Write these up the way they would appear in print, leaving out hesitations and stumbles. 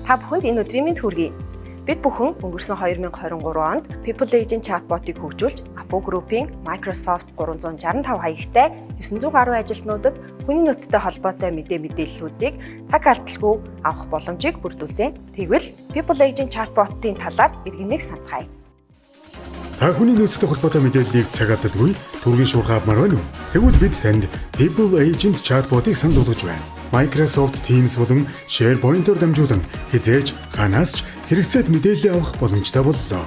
Та бүхэнд энэ өдрийн мэнд хүргэе. Бид бүхэн өнгөрсөн 2023 онд People Agent chatbot-ыг хөгжүүлж, Apple Group-ийн Microsoft 365 хаягтай 900 гаруй ажилтнуудад хүний нөөцтэй холбоотой мэдээллүүдийг цаг алдалгүй авах боломжийг бүрдүүлсэн. Тэгвэл People Agent chatbot-ийн талаар иргэнийг санацгаая. Та хүний нөөцтэй холбоотой мэдээллийг цаг алдалгүй түргэн шуурхай авмаар байна уу? Тэгвэл бид танд People Agent chatbot-ыг санал болгож байна. Microsoft Teams болон SharePoint-оор дамжуулан хизээж ханаас ч хэрэгцээт мэдээлэл авах боломжтой боллоо.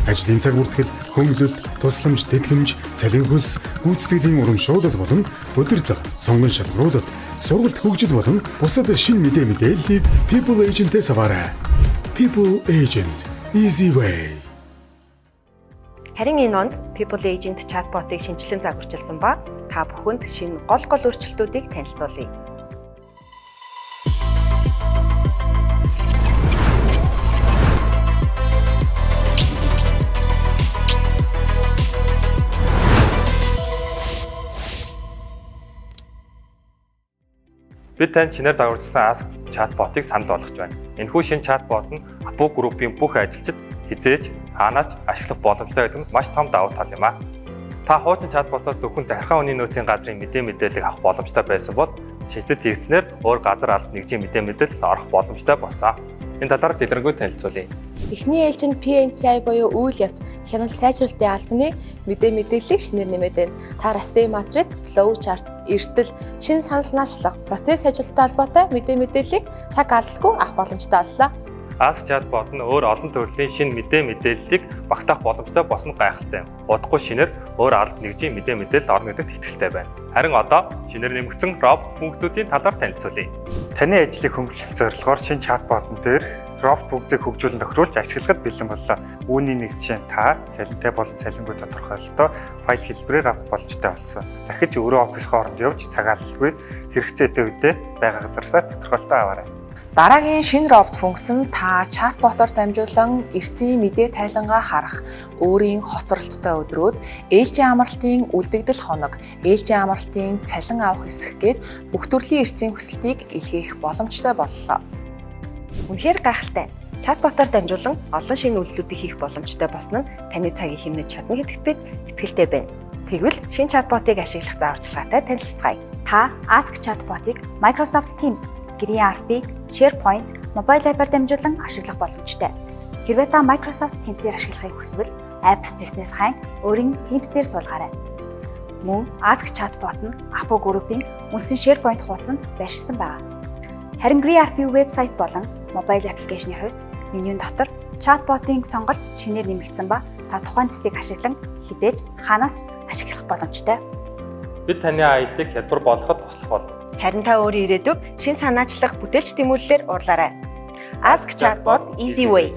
Ажлын цаг бүртгэл, хөнгөлөлт, тусламж, тэтгэмж, цалин хөлс, гүйцэтгэлийн урамшуулал болон удирдлага, сонгон шалгаруулалт, сургалт хөгжил болон бусад шинэ мэдээллийг People Agent-ээс аваарай. People Agent Easy Way. Харин энэ онд People Agent chatbot-ыг шинжилэн загварчилсан ба та бүхэнд шинэ гол өөрчлөлтүүдийг танилцуулъя. Бид танд шинээр загварчилсан Ask chatbot-ыг санал болгож байна. Энэхүү шинэ chatbot нь Apple Group-ийн бүх ажилчид хизээж хаанаач ашиглах боломжтой гэдэг нь маш том давуу тал юм а. Та хуучин chatbot-оос зөвхөн захиргааны хүний нөөцийн газрын мэдээллийг авах боломжтой байсан бол шинжилэлт хийгдснээр өөр газар албан нэгжийн мэдээлэл орох боломжтой болсон. Энэ талаар дэлгэрэнгүй танилцуулъя. Эхний ээлжинд PNCI буюу үйл явц хяналт сайжруулалтын албаны мэдээллийг шинээр нэмээд байна. Та RASI матриц, flow chart, эрсдэл, шинэ санал наачлах, процесс ажилттай холбоотой мэдээллийг цаг алдалгүй авах боломжтой боллоо. Ask chatbot нь өөр олон төрлийн шинэ мэдээллийг багтаах боломжтой болсон гайхалтай. Удахгүй шинээр өөр албан нэгжийн мэдээлэл орно гэдэгт итгэлтэй байна. Харин одоо шинээр нэмэгдсэн робот функцүүдийн талаар танилцуулъя. Таны ажлыг хөнгөлөх зорилгоор шинэ чатботн дээр робот функцийг хөгжүүлэн тохируулж ашиглахад бэлэн боллоо. Үүний нэг жишээ нь та цалинтай болон цалингүй тодорхойлолтоо файл хэлбэрээр авах боломжтой болсон. Дахиж өөрөө офис хооронд явж цаг алдалгүй хэрэгцээтэй үедээ байгаа газараасаа тодорхойлолтоо аваарай. Дараагийн шинэ робот функц нь та чатботоор дамжуулан эрцийн мэдээ тайлангаа харах, өөрийн хоцролттой өдрүүд, ээлжийн амралтын үлдэгдэл хоног, ээлжийн амралтын цалин авах хэсэг гээд бүх төрлийн эрцийн хүсэлтийг илгээх боломжтой боллоо. Үнэхээр гайхалтай. Чатботоор дамжуулан олон шинэ үйлдэлүүдийг хийх боломжтой болсон нь таны цагийг хэмнэж чадна гэдэгт бид итгэлтэй байна. Тэгвэл шинэ чатботыг ашиглах зааварчилгаатай танилцгаая. Та Ask chatbot-ыг Microsoft Teams, GreenRP, SharePoint, mobile app-аар дамжуулан ашиглах боломжтой. Хэрвээ та Microsoft Teams-ээр ашиглахыг хүсвэл Apps дэснээс хайн өөрийн Teams дээр суулгаарай. Мөн Ask chatbot нь Apple Group-ийн үндсэн SharePoint хуудсанд байршсан байна. Харин GreenRP вебсайт болон mobile application-ийн хувьд менюн дотор chatbot-ийн сонголт шинээр нэмэгдсэн ба та тухайн цэцгийг ашиглан хизээж хаанаас ашиглах боломжтой. Бид таны аяллыг хялбар болгоход туслах болно. Харин та өөрийн ирээдүйг шинэ санаачлах бүтээлч тэмүүлэлээр уурлаарай. Ask chatbot Easy Way.